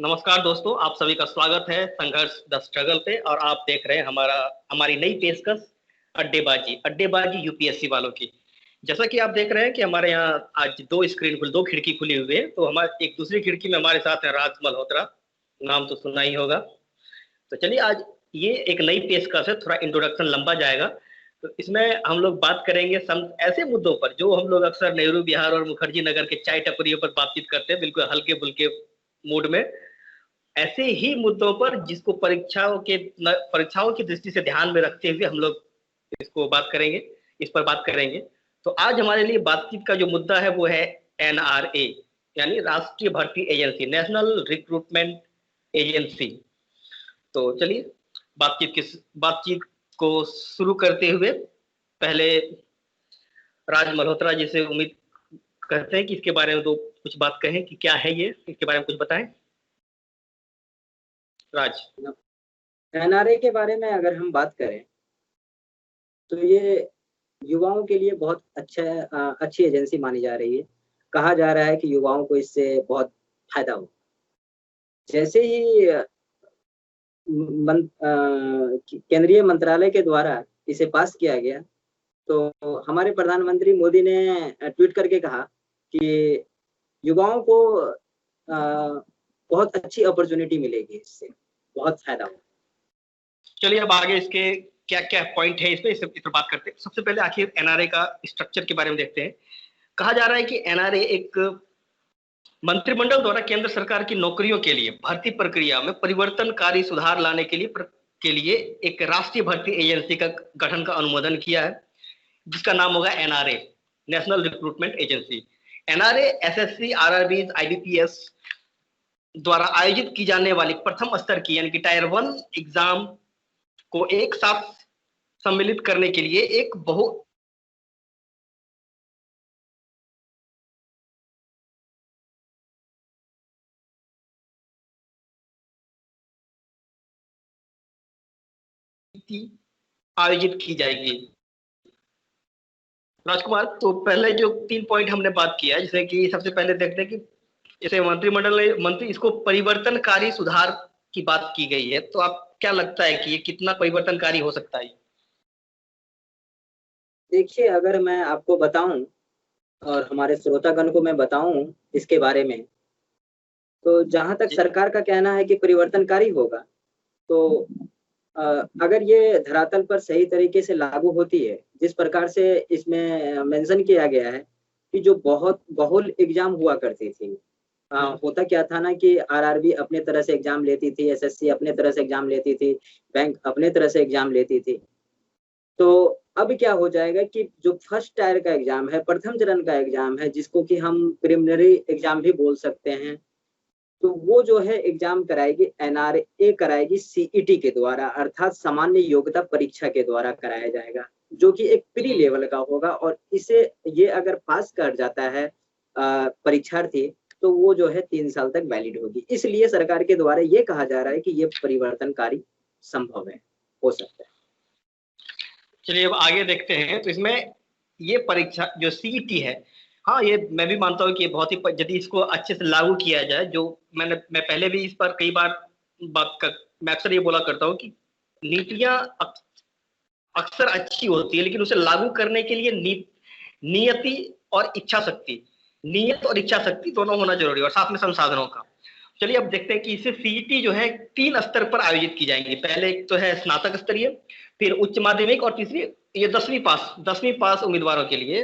नमस्कार दोस्तों, आप सभी का स्वागत है संघर्ष द स्ट्रगल पे। और आप देख रहे हैं हमारी नई पेशकश अड्डेबाजी यूपीएससी वालों की। जैसा कि आप देख रहे हैं कि हमारे यहाँ आज दो खिड़की खुली हुई है। तो हमारे एक दूसरी खिड़की में हमारे साथ है राज मल्होत्रा, नाम तो सुना ही होगा। तो चलिए, आज ये एक नई पेशकश है, थोड़ा इंट्रोडक्शन लंबा जाएगा। तो इसमें हम लोग बात करेंगे ऐसे मुद्दों पर जो हम लोग अक्सर नेहरू विहार और मुखर्जी नगर के चाय टपरियों पर बातचीत करते हैं, बिल्कुल हल्के फुल्के मूड में। ऐसे ही मुद्दों पर जिसको परीक्षाओं की दृष्टि से ध्यान में रखते हुए हम लोग इस पर बात करेंगे। तो आज हमारे लिए बातचीत का जो मुद्दा है वो है एनआरए, यानी राष्ट्रीय भर्ती एजेंसी, नेशनल रिक्रूटमेंट एजेंसी। तो चलिए, बातचीत को शुरू करते हुए पहले राज मल्होत्रा जी से उम्मीद करते हैं कि इसके बारे में कुछ बात कहें कि क्या है ये, इसके बारे में कुछ बताएं राज। एनआरए के बारे में अगर हम बात करें तो ये युवाओं के लिए बहुत अच्छी एजेंसी मानी जा रही है। कहा जा रहा है कि युवाओं को इससे बहुत फायदा हो। जैसे ही केंद्रीय मंत्रालय के द्वारा इसे पास किया गया तो हमारे प्रधानमंत्री मोदी ने ट्वीट करके कहा कि युवाओं को बहुत अच्छी अपॉर्चुनिटी मिलेगी, इससे बहुत फायदा होगा। चलिए, अब आगे इसके क्या क्या पॉइंट है इस पर बात करते हैं। सबसे पहले आखिर एनआरए का स्ट्रक्चर के बारे में देखते हैं। कहा जा रहा है कि एनआरए एक मंत्रिमंडल द्वारा केंद्र सरकार की नौकरियों के लिए भर्ती प्रक्रिया में परिवर्तनकारी सुधार लाने के लिए एक राष्ट्रीय भर्ती एजेंसी का गठन का अनुमोदन किया है, जिसका नाम होगा NRA, national recruitment agency. NRA SSC, RRB, IBPS द्वारा आयोजित की जाने वाली प्रथम स्तर की यानी कि टायर 1 एग्जाम को एक साथ सम्मिलित करने के लिए एक आयोजित की जाएगी। राजकुमार, तो पहले जो 3 पॉइंट हमने बात किया, जैसे कि सबसे पहले देखते हैं कि जैसे मंत्री इसको परिवर्तनकारी सुधार की बात की गई है, तो आप क्या लगता है कि ये कितना परिवर्तनकारी हो सकता है? देखिए, अगर मैं आपको बताऊं और हमारे श्रोतागण को मैं बताऊं इसके बारे में, तो जहां तक सरकार का कहना है कि परिवर्तनकारी होगा, तो अगर ये धरातल पर सही तरीके से लागू होती है, जिस प्रकार से इसमें मेंशन किया गया है कि जो बहुत बहुल एग्जाम हुआ करती थी, होता क्या था ना कि आरआरबी अपने तरह से एग्जाम लेती थी, एसएससी अपने तरह से एग्जाम लेती थी, बैंक अपने तरह से एग्जाम लेती थी। तो अब क्या हो जाएगा कि जो फर्स्ट टायर का एग्जाम है, प्रथम चरण का एग्जाम है, जिसको कि हम प्रिलिमिनरी एग्जाम भी बोल सकते हैं, तो वो जो है एग्जाम कराएगी एनआरए, कराएगी सीईटी के द्वारा, अर्थात सामान्य योग्यता परीक्षा के द्वारा कराया जाएगा, जो कि एक प्री लेवल का होगा। और इसे ये अगर पास कर जाता है परीक्षार्थी, तो वो जो है 3 साल तक वैलिड होगी। इसलिए सरकार के द्वारा ये कहा जा रहा है कि ये परिवर्तनकारी संभव है, हो सकता है। चलिए, अब आगे देखते हैं। तो इसमें ये परीक्षा जो सीईटी है, हाँ, ये मैं भी मानता हूँ कि बहुत ही, यदि इसको अच्छे से लागू किया जाए, जो मैं पहले भी इस पर कई बार मैं अक्सर ये बोला करता हूँ कि नीतियां अक्सर अच्छी होती है, लेकिन उसे लागू करने के लिए नियत और इच्छा शक्ति दोनों होना जरूरी है, और साथ में संसाधनों का। चलिए, अब देखते हैं कि इसे सीईटी जो है 3 स्तर पर आयोजित की जाएंगी। पहले एक तो है स्नातक स्तरीय, फिर उच्च माध्यमिक, और तीसरी ये 10वीं पास उम्मीदवारों के लिए,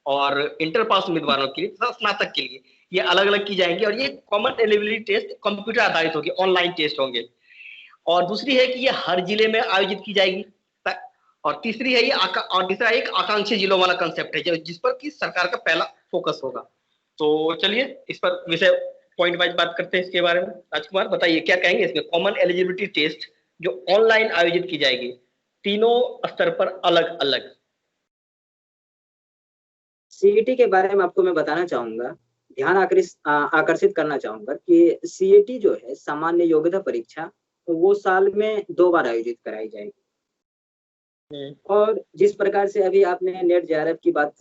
और इंटर पास उम्मीदवारों के लिए तथा स्नातक के लिए ये अलग अलग की जाएंगी। और ये कॉमन एलिजिबिलिटी टेस्ट कंप्यूटर आधारित होगी, ऑनलाइन टेस्ट होंगे। और दूसरी है कि ये हर जिले में आयोजित की जाएगी। और तीसरी है और तीसरा एक आकांक्षी जिलों वाला कंसेप्ट है, जिस पर कि सरकार का पहला फोकस होगा। तो चलिए, इस पर विषय पॉइंट वाइज बात करते हैं इसके बारे में। राजकुमार, बताइए क्या कहेंगे इसमें। कॉमन एलिजिबिलिटी टेस्ट जो ऑनलाइन आयोजित की जाएगी, तीनों स्तर पर अलग अलग। सीईटी के बारे में आपको मैं बताना चाहूंगा, ध्यान आकर्षित करना चाहूंगा कि सीईटी जो है सामान्य योग्यता परीक्षा, तो वो साल में 2 बार आयोजित कराई जाएगी। और जिस प्रकार से अभी आपने नेट जेआरएफ की बात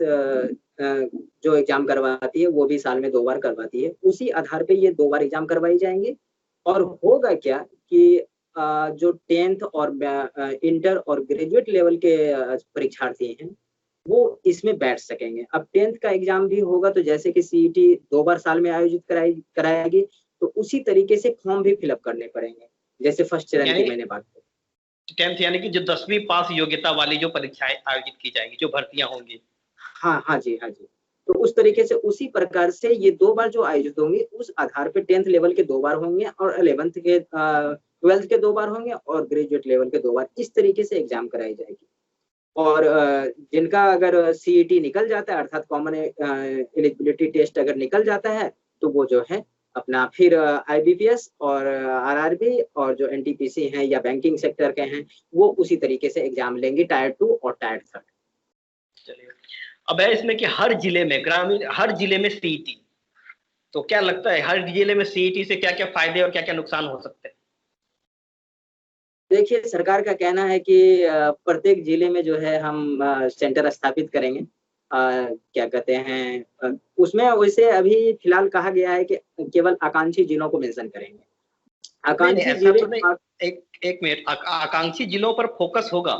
जो एग्जाम करवाती है, वो भी साल में 2 बार करवाती है, उसी आधार पे ये 2 बार एग्जाम करवाई जाएंगे। और होगा क्या कि जो 10th और इंटर और ग्रेजुएट लेवल के परीक्षार्थी हैं वो इसमें बैठ सकेंगे। अब 10th का एग्जाम भी होगा तो जैसे कि सीईटी 2 बार साल में आयोजित कराएगी, तो उसी तरीके से फॉर्म भी फिलअप करने पड़ेंगे, जैसे फर्स्ट चरण की मैंने बात की। 10th यानी कि जो 10वीं पास योग्यता वाली जो परीक्षाएं आयोजित की जाएंगी, जो भर्तियां होंगी। हाँ जी, हाँ जी। तो उस तरीके से उसी प्रकार से ये 2 बार जो आयोजित होंगे उस आधार पे 10th लेवल के 2 बार होंगे और 11th के 12th के 2 बार होंगे और ग्रेजुएट लेवल के 2 बार, इस तरीके से एग्जाम कराई जाएगी। और जिनका अगर सीईटी निकल जाता है अर्थात कॉमन एलिजिबिलिटी टेस्ट अगर निकल जाता है तो वो जो है अपना फिर आईबीपीएस और आरआरबी और जो एनटीपीसी हैं या बैंकिंग सेक्टर के हैं वो उसी तरीके से एग्जाम लेंगे टायर 2 और टायर 3। चलिए, अब है इसमें कि हर जिले में ग्रामीण हर जिले में सीईटी, तो क्या लगता है हर जिले में सीईटी से क्या क्या फायदे और क्या क्या नुकसान हो सकते हैं? देखिए, सरकार का कहना है कि प्रत्येक जिले में जो है हम सेंटर स्थापित करेंगे। क्या कहते हैं उसमें वैसे अभी फिलहाल कहा गया है कि केवल आकांक्षी जिलों को मेंशन करेंगे। आकांक्षी जिले तो नहीं, एक मिनट, आकांक्षी जिलों पर फोकस होगा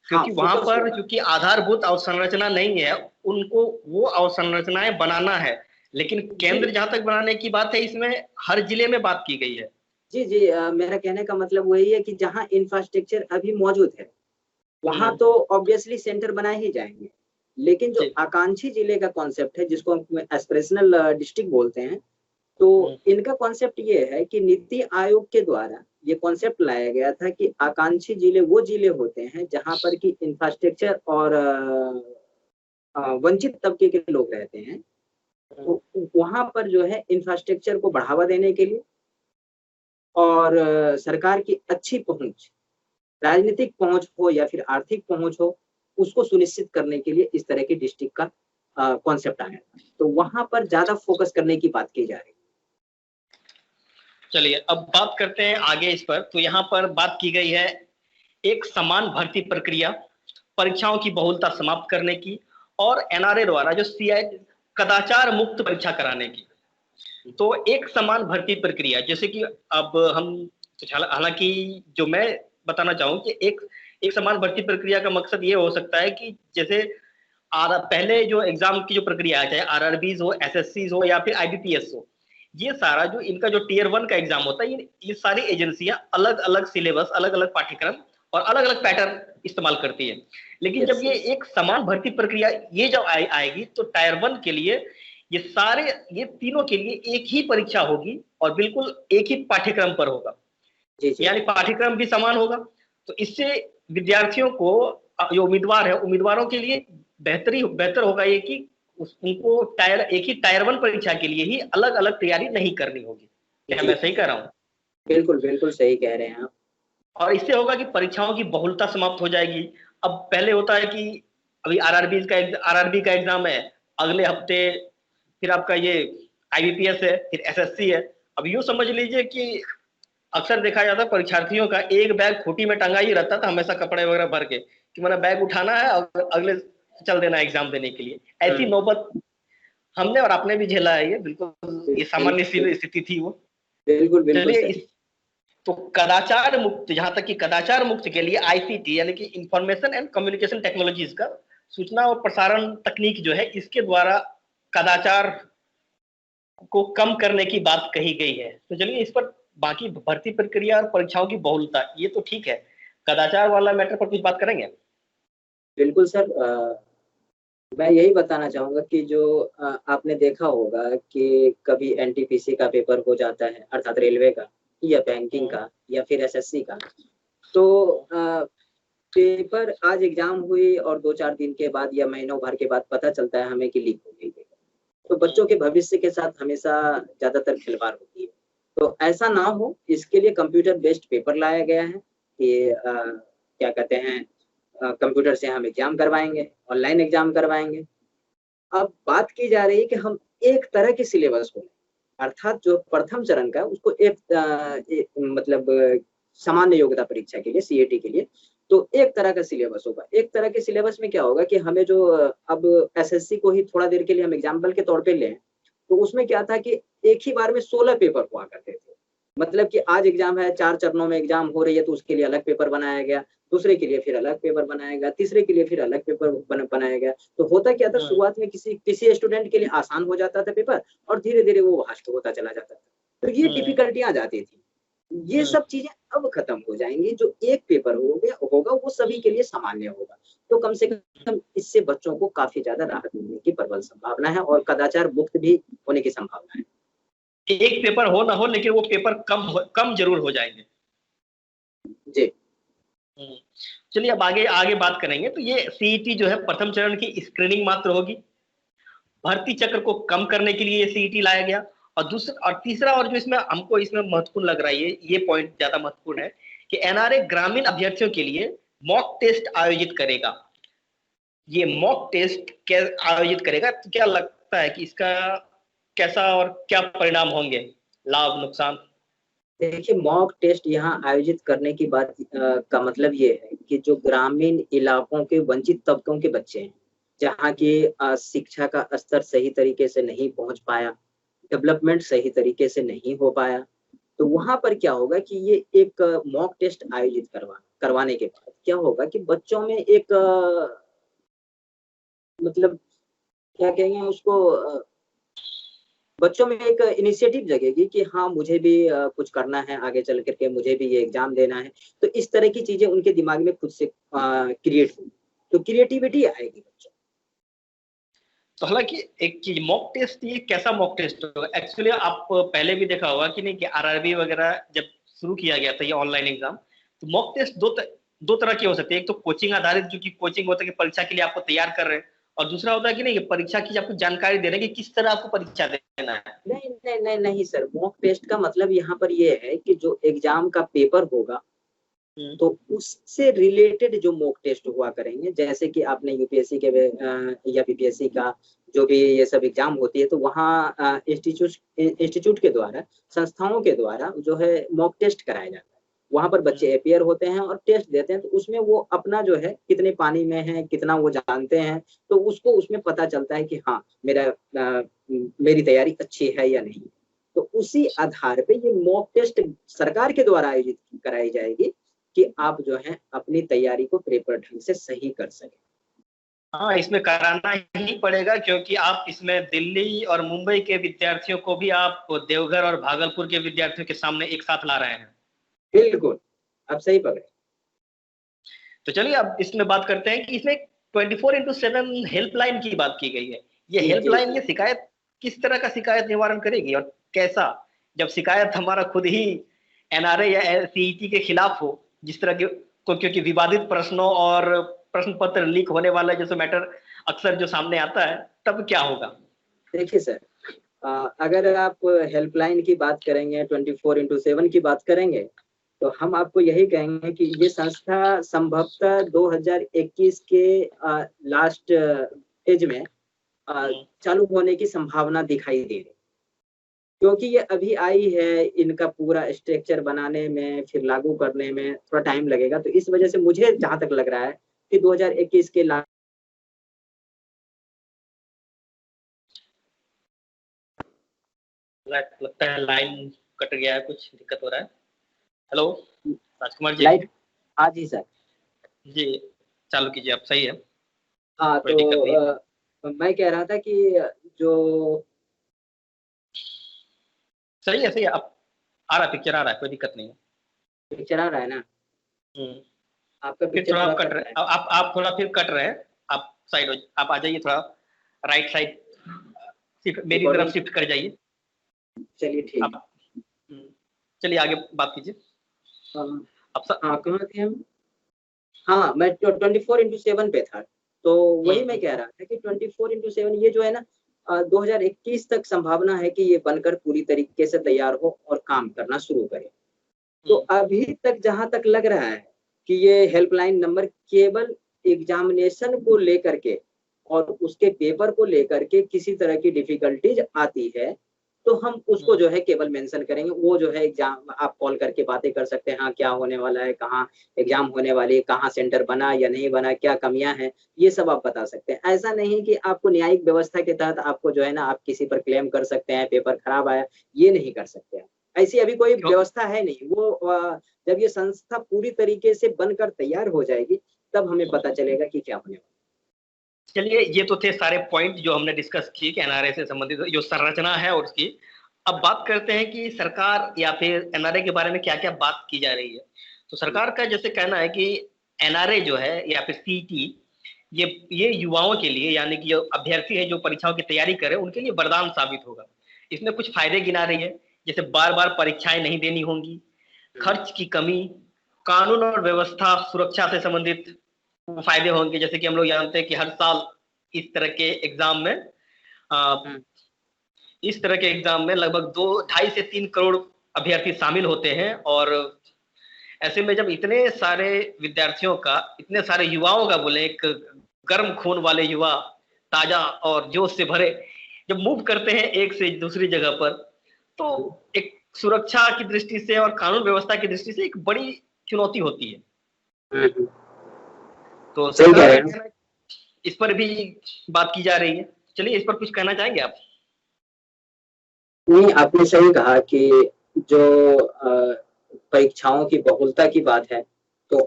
क्योंकि वहां पर क्योंकि आधारभूत अवसंरचना नहीं है, उनको वो अवसंरचनाएं बनाना है, लेकिन केंद्र जहां तक बनाने की बात है इसमें हर जिले में बात की गई है। जी जी, मेरा कहने का मतलब वही है कि जहां इंफ्रास्ट्रक्चर अभी मौजूद है वहां तो ऑब्वियसली सेंटर बनाए ही जाएंगे, लेकिन जो आकांक्षी जिले का कॉन्सेप्ट है जिसको हम एस्पिरेशनल डिस्ट्रिक्ट बोलते हैं, तो इनका कॉन्सेप्ट ये है कि नीति आयोग के द्वारा ये कॉन्सेप्ट लाया गया था कि आकांक्षी जिले वो जिले होते हैं जहां पर कि इंफ्रास्ट्रक्चर और वंचित तबके के लोग रहते हैं, तो वहां पर जो है इंफ्रास्ट्रक्चर को बढ़ावा देने के लिए और सरकार की अच्छी पहुंच, राजनीतिक पहुंच हो या फिर आर्थिक पहुंच हो, उसको सुनिश्चित करने के लिए इस तरह के डिस्ट्रिक्ट का कॉन्सेप्ट आया। तो वहां पर ज्यादा फोकस करने की बात की जा रही है। चलिए, अब बात करते हैं आगे इस पर। तो यहाँ पर बात की गई है एक समान भर्ती प्रक्रिया, परीक्षाओं की बहुलता समाप्त करने की और एनआरए द्वारा जो सीआई कदाचार मुक्त परीक्षा कराने की। तो एक समान भर्ती प्रक्रिया, जैसे कि अब हम हालांकि जो मैं बताना चाहूँ कि एक समान भर्ती प्रक्रिया का मकसद ये हो सकता है कि जैसे पहले जो एग्जाम की जो प्रक्रिया है, चाहे आरआरबीज हो, एसएससीज हो या फिर आईबीपीएस हो, ये सारा जो इनका जो टियर 1 का एग्जाम होता है, ये सारी एजेंसियां अलग अलग सिलेबस, अलग अलग पाठ्यक्रम और अलग अलग पैटर्न इस्तेमाल करती है। लेकिन जब ये एक समान भर्ती प्रक्रिया ये जब आएगी तो टायर 1 के लिए ये तीनों के लिए एक ही परीक्षा होगी और बिल्कुल एक ही पाठ्यक्रम पर होगा, यानी पाठ्यक्रम भी समान होगा। तो इससे विद्यार्थियों को, जो उम्मीदवार है, उम्मीदवारों के लिए बेहतर होगा ये कि उनको एक ही टायर 1 परीक्षा के लिए ही अलग अलग तैयारी नहीं करनी होगी। क्या मैं सही कह रहा हूँ? बिल्कुल बिल्कुल सही कह रहे हैं आप। और इससे होगा कि परीक्षाओं की बहुलता समाप्त हो जाएगी। अब पहले होता है कि अभी आरआरबी का एग्जाम है, अगले हफ्ते फिर आपका ये आईबीपीएस है, फिर एसएससी है। अब यूं समझ लीजिए कि अक्सर देखा जाता है परीक्षार्थियों का एक बैग खूटी में टंगा ही रहता था हमेशा, कपड़े वगैरह भर के, कि मैंने बैग उठाना है और अगले चल देना एग्जाम देने के लिए। ऐसी नौबत हमने और आपने भी झेला है, ये बिल्कुल ये सामान्य स्थिति थी वो। बिल्कुल चलिए, तो कदाचार मुक्त, जहां तक कि कदाचार मुक्त के लिए आईसीटी यानी कि इंफॉर्मेशन एंड कम्युनिकेशन टेक्नोलॉजीज का, सूचना और प्रसारण तकनीक जो है, इसके द्वारा कदाचार को कम करने की बात कही गई है। तो चलिए, इस पर बाकी भर्ती प्रक्रिया और परीक्षाओं की बहुलता, ये तो ठीक है, कदाचार वाला मैटर पर कुछ बात करेंगे? बिल्कुल सर, मैं यही बताना चाहूंगा कि जो आपने देखा होगा कि कभी एनटीपीसी का पेपर हो जाता है अर्थात रेलवे का या बैंकिंग का या फिर एसएससी का, तो पेपर आज एग्जाम हुई और 2-4 दिन के बाद या महीनों भर के बाद पता चलता है हमें कि लीक हो गई है। तो बच्चों के भविष्य के साथ हमेशा ज्यादातर खिलवाड़ होती है। तो ऐसा ना हो, इसके लिए कंप्यूटर बेस्ड पेपर लाया गया है कि क्या कहते हैं कंप्यूटर से हम एग्जाम करवाएंगे, ऑनलाइन एग्जाम करवाएंगे। अब बात की जा रही है कि हम एक तरह के सिलेबस को, अर्थात जो प्रथम चरण का उसको मतलब सामान्य योग्यता परीक्षा के लिए सीएटी के लिए तो एक तरह का सिलेबस होगा। एक तरह के सिलेबस में क्या होगा कि हमें जो अब एसएससी को ही थोड़ा देर के लिए हम एग्जाम्पल के तौर पे लें, तो उसमें क्या था कि एक ही बार में 16 पेपर हुआ करते थे। मतलब कि आज एग्जाम है, 4 चरणों में एग्जाम हो रही है, तो उसके लिए अलग पेपर बनाया गया, दूसरे के लिए फिर अलग पेपर बनाया गया, तीसरे के लिए फिर अलग पेपर बनाया गया। तो होता क्या था, शुरुआत में किसी स्टूडेंट के लिए आसान हो जाता था पेपर, और धीरे धीरे वो भाष्ट होता चला जाता था। तो ये डिफिकल्टियां जाती थी। ये सब चीजें अब खत्म हो जाएंगी। जो एक पेपर होगा वो सभी के लिए सामान्य होगा। तो कम से कम इससे बच्चों को काफी ज्यादा राहत मिलने की प्रबल संभावना है, और कदाचार मुक्त भी होने की संभावना है। एक पेपर हो ना हो, लेकिन वो पेपर कम जरूर हो जाएंगे। जी। चलिए अब आगे आगे बात करेंगे। तो ये सीईटी जो है प्रथम चरण की स्क्रीनिंग मात्र होगी। भर्ती चक्र को कम करने के लिए सीईटी लाया गया। और दूसरा और तीसरा, और जो इसमें हमको इसमें महत्वपूर्ण लग रहा है, ये पॉइंट ज्यादा महत्वपूर्ण है कि एनआरए ग्रामीण अभ्यर्थियों के लिए मॉक टेस्ट आयोजित करेगा। ये मॉक टेस्ट आयोजित करेगा, तो क्या लगता है कि इसका कैसा और क्या परिणाम होंगे, लाभ नुकसान? देखिए, मॉक टेस्ट यहाँ आयोजित करने की बात का मतलब ये है कि जो ग्रामीण इलाकों के वंचित तबकों के बच्चे हैं, जहाँ की शिक्षा का स्तर सही तरीके से नहीं पहुंच पाया, डेवलपमेंट सही तरीके से नहीं हो पाया, तो वहां पर क्या होगा कि ये एक मॉक टेस्ट आयोजित करवाने के बाद क्या होगा कि बच्चों में एक मतलब क्या कहेंगे उसको, बच्चों में एक इनिशिएटिव जगेगी कि हाँ, मुझे भी कुछ करना है, आगे चल करके मुझे भी ये एग्जाम देना है। तो इस तरह की चीजें उनके दिमाग में खुद से क्रिएट होगी, तो क्रिएटिविटी आएगी बच्चों। तो हालांकि एक चीज, मॉक टेस्ट, ये कैसा मॉक टेस्ट होगा? एक्चुअली आप पहले भी देखा होगा कि नहीं, कि आरआरबी वगैरह जब शुरू किया गया था ये ऑनलाइन एग्जाम, तो मॉक टेस्ट दो तरह के हो सकते हैं। एक तो कोचिंग आधारित, जो कि कोचिंग होता है कि परीक्षा के लिए आपको तैयार कर रहे हैं, और दूसरा होता है कि नहीं, परीक्षा की आपको जानकारी दे रहे हैं कि किस तरह आपको परीक्षा देना है। नहीं नहीं नहीं नहीं सर, मॉक टेस्ट का मतलब यहाँ पर ये है कि जो एग्जाम का पेपर होगा, तो उससे रिलेटेड जो मॉक टेस्ट हुआ करेंगे, जैसे कि आपने यूपीएससी के या बीपीएससी का जो भी ये सब एग्जाम होती है, तो वहाँ इंस्टीट्यूट के द्वारा, संस्थाओं के द्वारा जो है मॉक टेस्ट कराया जाता है। वहां पर बच्चे अपियर होते हैं और टेस्ट देते हैं, तो उसमें वो अपना जो है कितने पानी में है, कितना वो जानते हैं, तो उसको उसमें पता चलता है कि हाँ, मेरी तैयारी अच्छी है या नहीं। तो उसी आधार पे ये मॉक टेस्ट सरकार के द्वारा आयोजित कराई जाएगी कि आप जो है अपनी तैयारी को प्रॉपर ढंग से सही कर सके। हाँ, इसमें कराना ही पड़ेगा, क्योंकि आप इसमें दिल्ली और मुंबई के विद्यार्थियों को भी आप देवघर और भागलपुर के विद्यार्थियों के सामने एक साथ ला रहे हैं। बिल्कुल, आप सही पकड़े। तो चलिए अब इसमें बात करते हैं कि इसमें 24/7 हेल्पलाइन की बात की गई है। ये हेल्पलाइन, ये शिकायत किस तरह का शिकायत निवारण करेगी और कैसा? जब शिकायत हमारा खुद ही एनआरए या सीईटी के खिलाफ हो, जिस तरह के, क्योंकि विवादित प्रश्नों और प्रश्न पत्र लीक होने वाला जैसे मैटर अक्सर जो सामने आता है, तब क्या होगा? देखिए सर, अगर आप हेल्पलाइन की बात करेंगे, 24/7 की बात करेंगे, तो हम आपको यही कहेंगे कि ये संस्था संभवतः 2021 के लास्ट एज में चालू होने की संभावना दिखाई दे रही, क्योंकि ये अभी आई है, इनका पूरा स्ट्रक्चर बनाने में, फिर लागू करने में थोड़ा टाइम लगेगा। तो इस वजह से मुझे जहां तक लग रहा है कि 2021 के लगता है लाइन कट गया है, कुछ दिक्कत हो रहा है। हेलो राजकुमार जी। लाइट। हाँ जी सर। जी, चालू कीजिए आप, सही है, हाँ, कोई दिक्कत नहीं है। तो मैं कह रहा था कि जो सही है, अब आ रहा है, पिक्चर आ रहा है, कोई दिक्कत नहीं है। पिक्चर आ रहा है ना, आपका फिर पिक्चर थोड़ा थोड़ा आप कट कट रहे रहा हैं, आप थोड़ा फिर कट रहे हैं। आप साइड हो, आप आ जाइए थोड़ा, राइट साइड शिफ्ट, है। मेरी तरफ शिफ्ट कर जाइए चलिए ठीक। आप। चलिए आगे बात कीजिए। अब हाँ, कहाँ थे हम? हाँ, मैं 24/7 पे था। तो वही मैं कह रहा था कि 24/7 ये जो है ना, 2021 तक संभावना है कि ये बनकर पूरी तरीके से तैयार हो और काम करना शुरू करे। तो अभी तक जहां तक लग रहा है कि ये हेल्पलाइन नंबर केवल एग्जामिनेशन को लेकर के और उसके पेपर को लेकर के किसी तरह की डिफिकल्टीज आती है, तो हम उसको जो है केवल मेंशन करेंगे। वो जो है एग्जाम आप कॉल करके बातें कर सकते हैं, हाँ क्या होने वाला है, कहाँ एग्जाम होने वाली है, कहाँ सेंटर बना या नहीं बना, क्या कमियां हैं, ये सब आप बता सकते हैं। ऐसा नहीं कि आपको न्यायिक व्यवस्था के तहत आपको जो है ना, आप किसी पर क्लेम कर सकते हैं पेपर खराब आया, ये नहीं कर सकते हैं। ऐसी अभी कोई व्यवस्था है नहीं। वो जब ये संस्था पूरी तरीके से बनकर तैयार हो जाएगी तब हमें पता चलेगा कि क्या होने वाला। चलिए, ये तो थे सारे पॉइंट जो हमने डिस्कस किए कि एनआरए से संबंधित जो संरचना है और उसकी। अब बात करते हैं कि सरकार या फिर एनआरए के बारे में क्या क्या बात की जा रही है। तो सरकार का जैसे कहना है कि एनआरए जो है या फिर सीईटी, ये युवाओं के लिए, यानी कि जो अभ्यर्थी है जो परीक्षाओं की तैयारी करे, उनके लिए वरदान साबित होगा। इसमें कुछ फायदे गिना रही है, जैसे बार बार परीक्षाएं नहीं देनी होंगी, खर्च की कमी, कानून और व्यवस्था सुरक्षा से संबंधित फायदे होंगे। जैसे कि हम लोग जानते हैं कि हर साल इस तरह के एग्जाम में लगभग 2.5 से 3 करोड़ अभ्यर्थी शामिल होते हैं। और ऐसे में जब इतने सारे विद्यार्थियों का, इतने सारे युवाओं का, बोले एक गर्म खून वाले युवा, ताजा और जोश से भरे, जब मूव करते हैं एक से दूसरी जगह पर, तो एक सुरक्षा की दृष्टि से और कानून व्यवस्था की दृष्टि से एक बड़ी चुनौती होती है। तो सरकार इस पर भी बात की जा रही है। चलिए, इस पर कुछ कहना चाहेंगे आप? नहीं, आपने सही कहा कि जो परीक्षाओं की बहुलता की बात है तो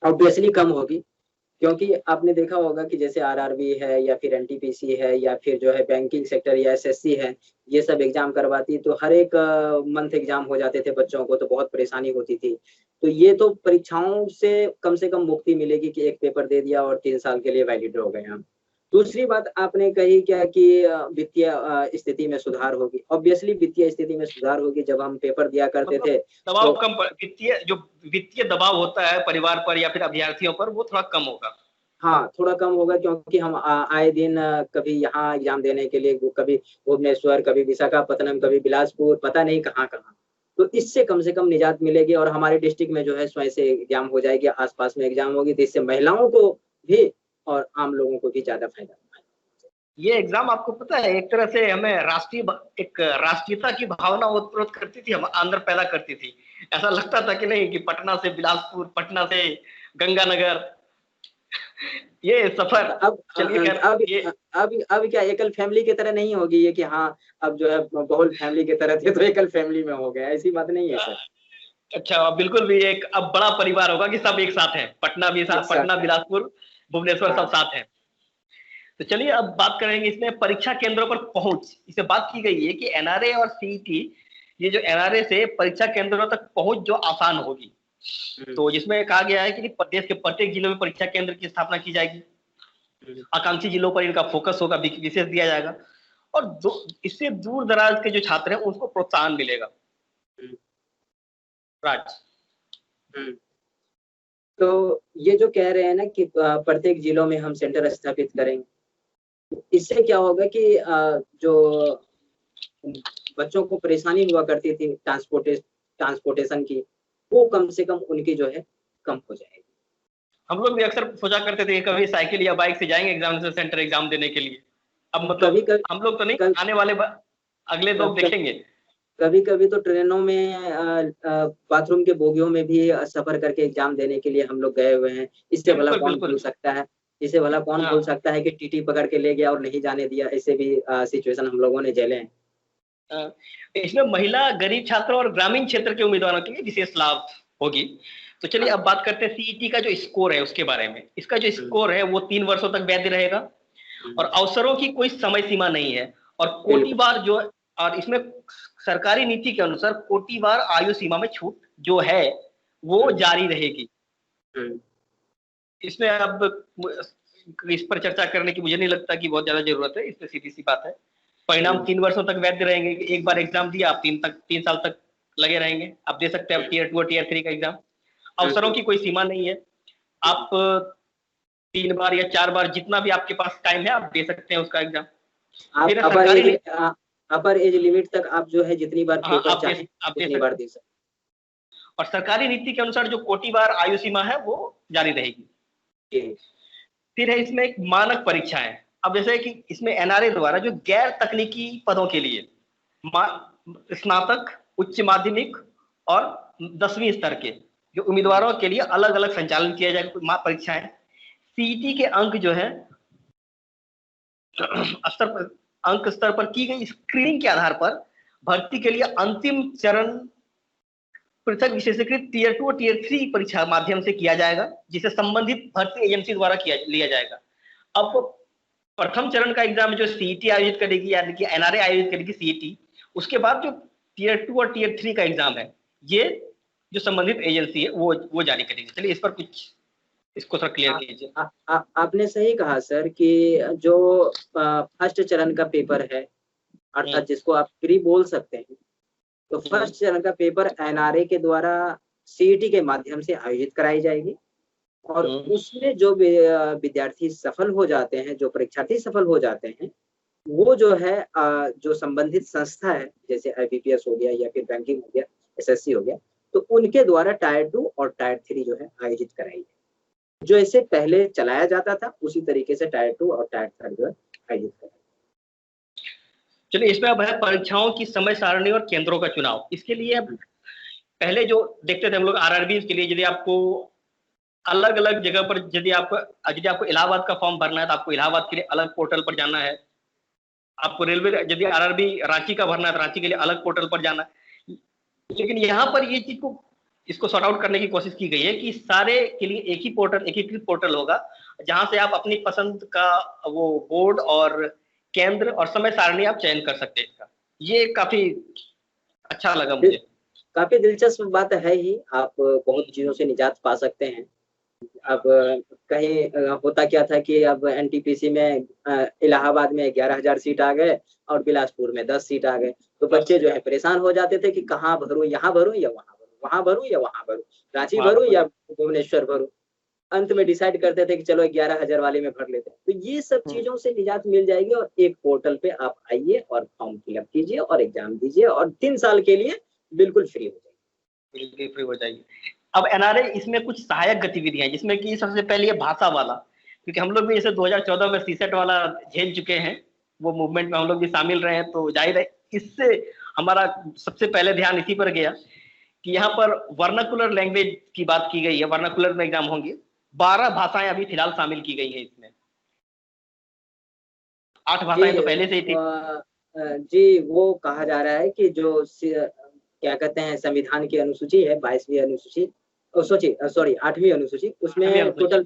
ऑब्वियसली कम होगी, क्योंकि आपने देखा होगा कि जैसे आरआरबी है या फिर एनटीपीसी है या फिर जो है बैंकिंग सेक्टर या एसएससी है, ये सब एग्जाम करवाती तो हर एक मंथ एग्जाम हो जाते थे बच्चों को, तो बहुत परेशानी होती थी। तो ये तो परीक्षाओं से कम मुक्ति मिलेगी कि एक पेपर दे दिया और 3 साल के लिए वैलिड हो गए हम। दूसरी बात आपने कही क्या कि वित्तीय स्थिति में सुधार होगी। ऑब्वियसली वित्तीय स्थिति में सुधार होगी। जब हम पेपर दिया करते थे दबाव कम, वित्तीय दबाव होता है परिवार पर या फिर अभ्यर्थियों पर, वो थोड़ा कम होगा। हाँ, थोड़ा कम होगा, क्योंकि हम आए दिन कभी यहाँ एग्जाम देने के लिए, कभी भुवनेश्वर, कभी विशाखापत्तनम, कभी बिलासपुर, पता नहीं कहाँ कहाँ। तो इससे कम से कम निजात मिलेगी और हमारे डिस्ट्रिक्ट में जो है स्वयं से एग्जाम हो जाएगी, आसपास में एग्जाम होगी, तो इससे महिलाओं को भी और आम लोगों को भी ज्यादा फायदा होगा। ये एग्जाम आपको पता है एक तरह से हमें राष्ट्रीयता की भावना उत्प्रेरित करती थी, हम अंदर पैदा करती थी। ऐसा लगता था कि नहीं कि पटना से बिलासपुर, पटना से गंगानगर, ये सफर। अब क्या एकल फैमिली की तरह नहीं होगी ये कि हाँ अब जो है बहुल फैमिली की तरह थे तो एकल फैमिली में हो गया, ऐसी बात नहीं है सर। अच्छा, बिल्कुल भी एक अब बड़ा परिवार होगा कि सब एक साथ हैं, पटना भी साथ, पटना, बिलासपुर, भुवनेश्वर सब साथ हैं। तो चलिए अब बात करेंगे इसमें परीक्षा केंद्रों पर पहुंच। इसे बात की गई है कि एनआरए और सीईटी, ये जो एनआरए से परीक्षा केंद्रों तक पहुंच जो आसान होगी, तो जिसमें कहा गया है कि प्रदेश के प्रत्येक जिलों में परीक्षा केंद्र की स्थापना की जाएगी। आकांक्षी जिलों पर इनका फोकस होगा, विशेष दिया जाएगा, और इससे दूर दराज के जो छात्र हैं उनको प्रोत्साहन मिलेगा। राज, तो ये जो कह रहे हैं ना कि प्रत्येक जिलों में हम सेंटर स्थापित करेंगे, इससे क्या होगा कि जो बच्चों को परेशानी हुआ करती थी ट्रांसपोर्टेशन की, वो कम से कम उनकी जो है कम हो जाएगी। हम लोग भी अक्सर सोचा करते थे कभी साइकिल या बाइक से जाएंगे एग्जामिनेशन सेंटर एग्जाम देने के लिए। अब मतलब हम लोग तो नहीं, आने वाले अगले लोग देखेंगे। कभी कभी तो ट्रेनों में बाथरूम के बोगियों में भी सफर करके एग्जाम देने के लिए हम लोग गए हुए हैं। इससे भला कौन भूल सकता है, इसे भला कौन भूल सकता है कि टीटी पकड़ के ले गया और नहीं जाने दिया। ऐसे भी सिचुएशन हम लोगों ने झेले हैं। इसमें महिला, गरीब छात्रों और ग्रामीण क्षेत्र के उम्मीदवारों के लिए विशेष लाभ होगी। तो चलिए अब बात करते हैं सीईटी का जो स्कोर है उसके बारे में। इसका जो स्कोर है वो 3 वर्षों तक वैध रहेगा और अवसरों की कोई समय सीमा नहीं है। और कोटिवार जो, और इसमें सरकारी नीति के अनुसार कोटिवार आयु सीमा में छूट जो है वो जारी रहेगी। इसमें अब इस पर चर्चा करने की मुझे नहीं लगता कि बहुत ज्यादा जरूरत है। इसमें सीधी सी बात है, परिणाम 3 वर्षों तक वैध रहेंगे। एक बार एग्जाम दिया आप 3 साल तक लगे रहेंगे, आप दे सकते हैं टियर 2 और टियर 3 का एग्जाम। अवसरों की कोई सीमा नहीं है, आप 3 बार या 4 बार जितना भी आपके पास टाइम है आप दे सकते हैं उसका एग्जाम। अपर एज लिमिट तक आप जो है जितनी बार पेपर चाहें उतनी बार दे सकते। और सरकारी नीति के अनुसार जो कोटिवार आयु सीमा है वो जारी रहेगी। फिर है इसमें एक मानक परीक्षा है। अब जैसे कि इसमें एनआरए द्वारा जो गैर तकनीकी पदों के लिए स्नातक, उच्च माध्यमिक और 10वीं स्तर के जो उम्मीदवारों के लिए अलग अलग संचालन किया जाएगा परीक्षाएं। सीईटी के अंक जो है अंक स्तर पर की गई स्क्रीनिंग के आधार पर भर्ती के लिए अंतिम चरण पृथक विशेषीकृत टीयर 2 और टीयर 3 परीक्षा माध्यम से किया जाएगा, जिसे संबंधित भर्ती एजेंसी द्वारा लिया जाएगा। अब प्रथम चरण का एग्जाम जो सीईटी आयोजित करेगी, यानी कि एनआरए आयोजित करेगी सीईटी, उसके बाद जो टीयर 2 और टीयर 3 का एग्जाम है, ये जो संबंधित एजेंसी है वो जारी करेगी। चलिए इस पर कुछ इसको थोड़ा क्लियर कीजिए। आपने सही कहा सर कि जो फर्स्ट चरण का पेपर है, अर्थात जिसको आप प्री बोल सकते हैं, तो फर्स्ट चरण का पेपर एनआरए के द्वारा सीईटी के माध्यम से आयोजित कराई जाएगी और उसमें जो विद्यार्थी सफल हो जाते हैं, जो परीक्षार्थी सफल हो जाते हैं, वो जो है जो संबंधित संस्था है, जैसे आईबीपीएस हो गया या फिर बैंकिंग हो गया, एसएससी हो गया, तो उनके द्वारा टायर 2 और टायर 3 जो है आयोजित कराई है। जो इससे पहले चलाया जाता था उसी तरीके से टायर 2 और टायर 3 जो है आयोजित कराई। चलिए इसमें अब है परीक्षाओं की समय सारणी और केंद्रों का चुनाव। इसके लिए पहले जो देखते थे हम लोग आरआरबी के लिए, यदि आपको अलग अलग जगह पर यदि आपको इलाहाबाद का फॉर्म भरना है तो आपको इलाहाबाद के लिए अलग पोर्टल पर जाना है। आपको रेलवे यदि आरआरबी रांची का भरना है तो रांची के लिए अलग पोर्टल पर जाना है। लेकिन यहाँ पर ये चीज को इसको सॉर्ट आउट करने की कोशिश की गई है कि सारे के लिए एक ही पोर्टल, एकीकृत पोर्टल होगा, जहां से आप अपनी पसंद का वो बोर्ड और केंद्र और समय सारणी आप चयन कर सकते हैं इसका। ये काफी अच्छा लगा मुझे। काफी दिलचस्प बात है ही, आप बहुत चीजों से निजात पा सकते हैं। अब कहीं होता क्या था कि अब एनटीपीसी में इलाहाबाद में 11,000 सीट आ गए और बिलासपुर में 10 सीट आ गए, तो बच्चे जो है परेशान हो जाते थे कि कहाँ भरूं, यहाँ भरूं या वहां भरूं, वहां भरूं या वहां भरूं, रांची भरूं या भुवनेश्वर भरूं। अंत में डिसाइड करते थे कि चलो 11,000 वाले में भर लेते हैं। तो ये सब चीजों से निजात मिल जाएगी और एक पोर्टल पे आप आइए और फॉर्म फिलअप कीजिए और एग्जाम दीजिए और 3 साल के लिए बिल्कुल फ्री हो जाएगी। बिल्कुल फ्री हो जाएगी। अब एनआरए इसमें कुछ सहायक गतिविधियां हैं, जिसमें कि सबसे पहले ये भाषा वाला, क्योंकि हम लोग भी जैसे 2014 में सीसेट वाला झेल चुके हैं, वो मूवमेंट में हम लोग भी शामिल रहे हैं, तो जाहिर है इससे हमारा सबसे पहले ध्यान इसी पर गया कि यहाँ पर वर्नाकुलर लैंग्वेज की बात की गई है। वर्नाकुलर में एग्जाम होंगे, 12 भाषाएं अभी फिलहाल शामिल की गई है इसमें। 8 भाषाएं तो पहले से ही थी। जी, वो कहा जा रहा है कि जो क्या कहते हैं संविधान की अनुसूची है, 22वीं अनुसूची, सॉरी 8वीं अनुसूची, उसमें टोटल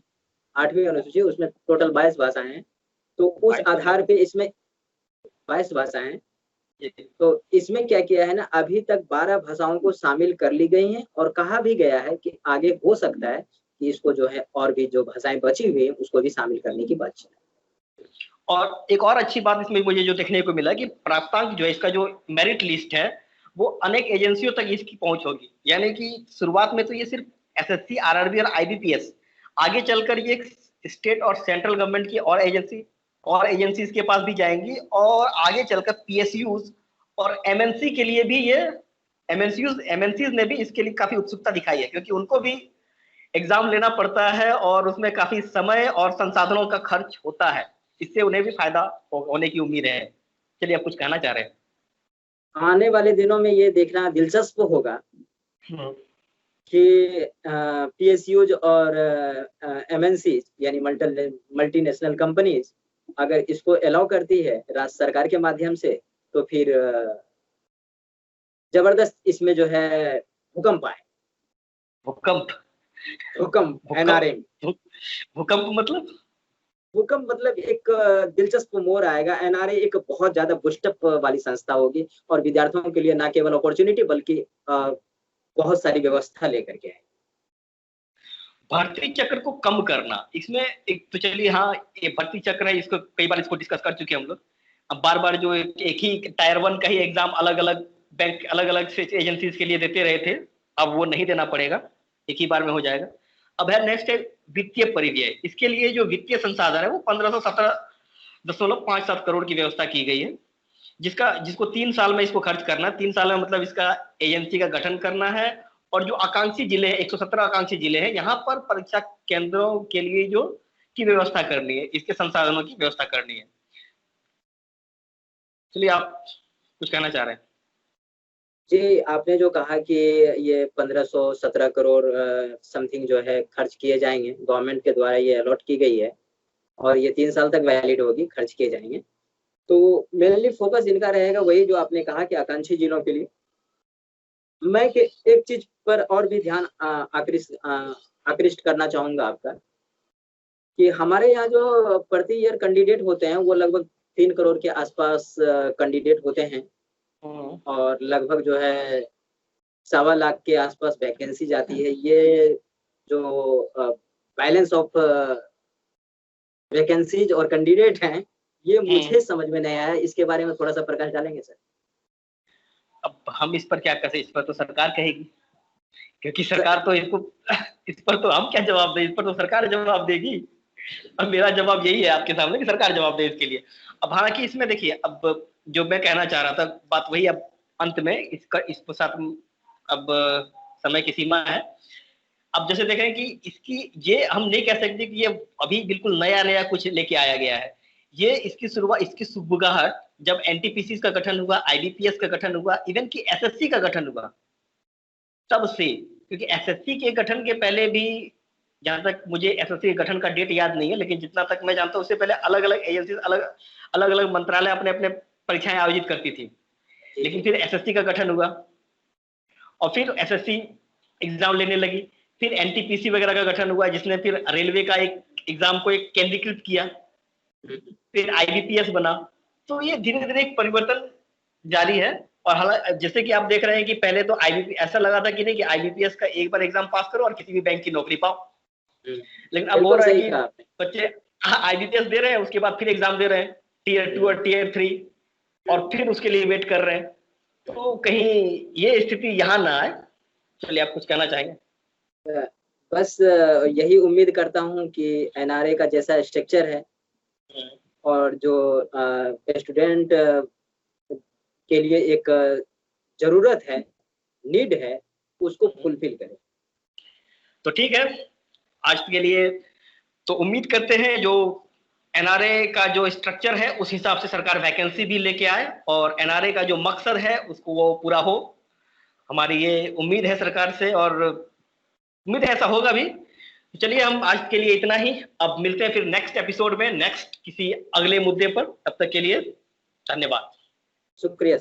8वीं अनुसूची, उसमें टोटल 22 भाषाएं हैं। तो उस आधार पे इसमें 22 भाषाएं हैं। तो इसमें क्या किया है ना, अभी तक 12 भाषाओं को शामिल कर ली गई हैं और कहा भी गया है कि आगे हो सकता है कि इसको जो है और भी जो भाषाएं बची हुई हैं उसको भी शामिल करने की बात चल रही है। और एक और अच्छी बात इसमें मुझे जो देखने को मिला कि प्राप्तांक जो है, इसका जो मेरिट लिस्ट है वो अनेक एजेंसियों तक इसकी पहुंच होगी। यानी कि शुरुआत में तो ये सिर्फ एसएससी, आरआरबी और आईबीपीएस, आगे चलकर ये स्टेट और सेंट्रल गवर्नमेंट की और एजेंसीज के पास भी जाएंगी और आगे चलकर पीएसयूज और एमएनसी के लिए भी ये एमएनसीज ने भी इसके लिए काफी उत्सुकता दिखाई है, क्योंकि उनको भी एग्जाम लेना पड़ता है और उसमें काफी समय और संसाधनों का खर्च होता है। इससे उन्हें भी फायदा होने की उम्मीद है। चलिए आप कुछ कहना चाह रहे हैं? आने वाले दिनों में ये देखना दिलचस्प होगा कि पीएसयूज और एमएनसी यानी मल्टीनेशनल कंपनीज अगर इसको अलाउ करती है राज्य सरकार के माध्यम से, तो फिर जबरदस्त इसमें जो है भूकंप आए। भूकंप एनआरए भूकंप मतलब एक दिलचस्प मोड़ आएगा। एनआरए एक बहुत ज्यादा बूस्टअप वाली संस्था होगी और विद्यार्थियों के लिए न केवल अपॉर्चुनिटी बल्कि बहुत सारी व्यवस्था लेकर के आएगी। भर्ती चक्र को कम करना, इसमें एक तो चलिए हाँ, ये भर्ती चक्र है, इसको कई बार इसको डिस्कस कर चुके हैं हम लोग। अब बार बार जो एक ही टायर 1 का ही एग्जाम अलग अलग बैंक अलग अलग एजेंसीज के लिए देते रहे थे, अब वो नहीं देना पड़ेगा, एक ही बार में हो जाएगा। अब है नेक्स्ट है वित्तीय परिव्यय। इसके लिए जो वित्तीय संसाधन है वो 1517.57 करोड़ की व्यवस्था की गई है, जिसको 3 साल में इसको खर्च करना है। 3 साल में मतलब इसका एजेंसी का गठन करना है और जो आकांक्षी जिले हैं, 117 आकांक्षी जिले हैं, यहाँ पर परीक्षा केंद्रों के लिए जो की व्यवस्था करनी है, इसके संसाधनों की व्यवस्था करनी है। चलिए आप कुछ कहना चाह रहे हैं? जी, आपने जो कहा कि ये 1517 करोड़ समथिंग जो है खर्च किए जाएंगे, गवर्नमेंट के द्वारा ये अलॉट की गई है और ये 3 साल तक वैलिड होगी, खर्च किए जाएंगे। तो मेनली फोकस इनका रहेगा वही जो आपने कहा कि आकांक्षी जिलों के लिए। मैं एक चीज पर और भी ध्यान आकृष्ट करना चाहूंगा आपका, कि हमारे यहाँ जो प्रति ईयर कैंडिडेट होते हैं वो लगभग 3 करोड़ के आसपास कैंडिडेट होते हैं, और लगभग जो है 1.25 लाख के आसपास वैकेंसी जाती है। ये जो बैलेंस ऑफ वैकेंसीज और कैंडिडेट हैं, ये मुझे समझ में नहीं आया। इसके बारे में थोड़ा सा प्रकाश डालेंगे सर? अब हम इस पर क्या कहें, इस पर तो सरकार कहेगी, क्योंकि सरकार तो इसको इस पर तो हम क्या जवाब दें, इस पर तो सरकार जवाब देगी। अब मेरा जवाब यही है आपके सामने कि सरकार जवाब दे इसके लिए। अब हालांकि इसमें देखिए, अब जो मैं कहना चाह रहा था बात वही, अब अंत में इसके साथ अब समय की सीमा है। अब जैसे देख रहे हैं कि इसकी ये हम नहीं कह सकते कि ये अभी बिल्कुल नया नया कुछ लेके आया गया है। ये इसकी शुरुआत, इसकी सुबगाहट जब एनटीपीसी का गठन हुआ, आईबीपीएस का गठन हुआ, इवन की एसएससी का गठन हुआ तब से। क्योंकि एसएससी के गठन के पहले भी, जहां तक मुझे एसएससी के गठन का डेट याद नहीं है, लेकिन जितना तक मैं जानता हूं उससे पहले अलग अलग एजेंसी, अलग अलग मंत्रालय अपने अपने परीक्षाएं आयोजित करती थी। लेकिन फिर एसएससी का गठन हुआ और फिर एसएससी एग्जाम लेने लगी। फिर एनटीपीसी वगैरह का गठन हुआ, जिसने फिर रेलवे का एक एग्जाम को एक केंद्रीकृत किया। फिर आईबीपीएस बना। तो ये धीरे धीरे एक परिवर्तन जारी है। और हालांकि जैसे कि आप देख रहे हैं कि पहले तो आईबीपी ऐसा लगा था कि नहीं कि आईबीपीएस का एक बार एग्जाम पास करो और किसी भी बैंक की नौकरी पाओ। लेकिन अब हो रहा है कि बच्चे आईबीपीएस दे रहे हैं, उसके बाद फिर एग्जाम दे रहे हैं टीयर 2 और टीयर 3, और फिर उसके लिए वेट कर रहे हैं। तो कहीं ये स्थिति यहाँ ना आए। चलिए, आप कुछ कहना चाहेंगे? बस यही उम्मीद करता हूँ कि एनआरए का जैसा स्ट्रक्चर है और जो स्टूडेंट के लिए एक जरूरत है, नीड है, उसको फुलफिल करे। तो ठीक है, आज के लिए तो उम्मीद करते हैं जो एनआरए का जो स्ट्रक्चर है उस हिसाब से सरकार वैकेंसी भी लेके आए और एनआरए का जो मकसद है उसको वो पूरा हो। हमारी ये उम्मीद है सरकार से, और उम्मीद है ऐसा होगा भी। चलिए, हम आज के लिए इतना ही। अब मिलते हैं फिर नेक्स्ट एपिसोड में, नेक्स्ट किसी अगले मुद्दे पर। तब तक के लिए धन्यवाद। शुक्रिया।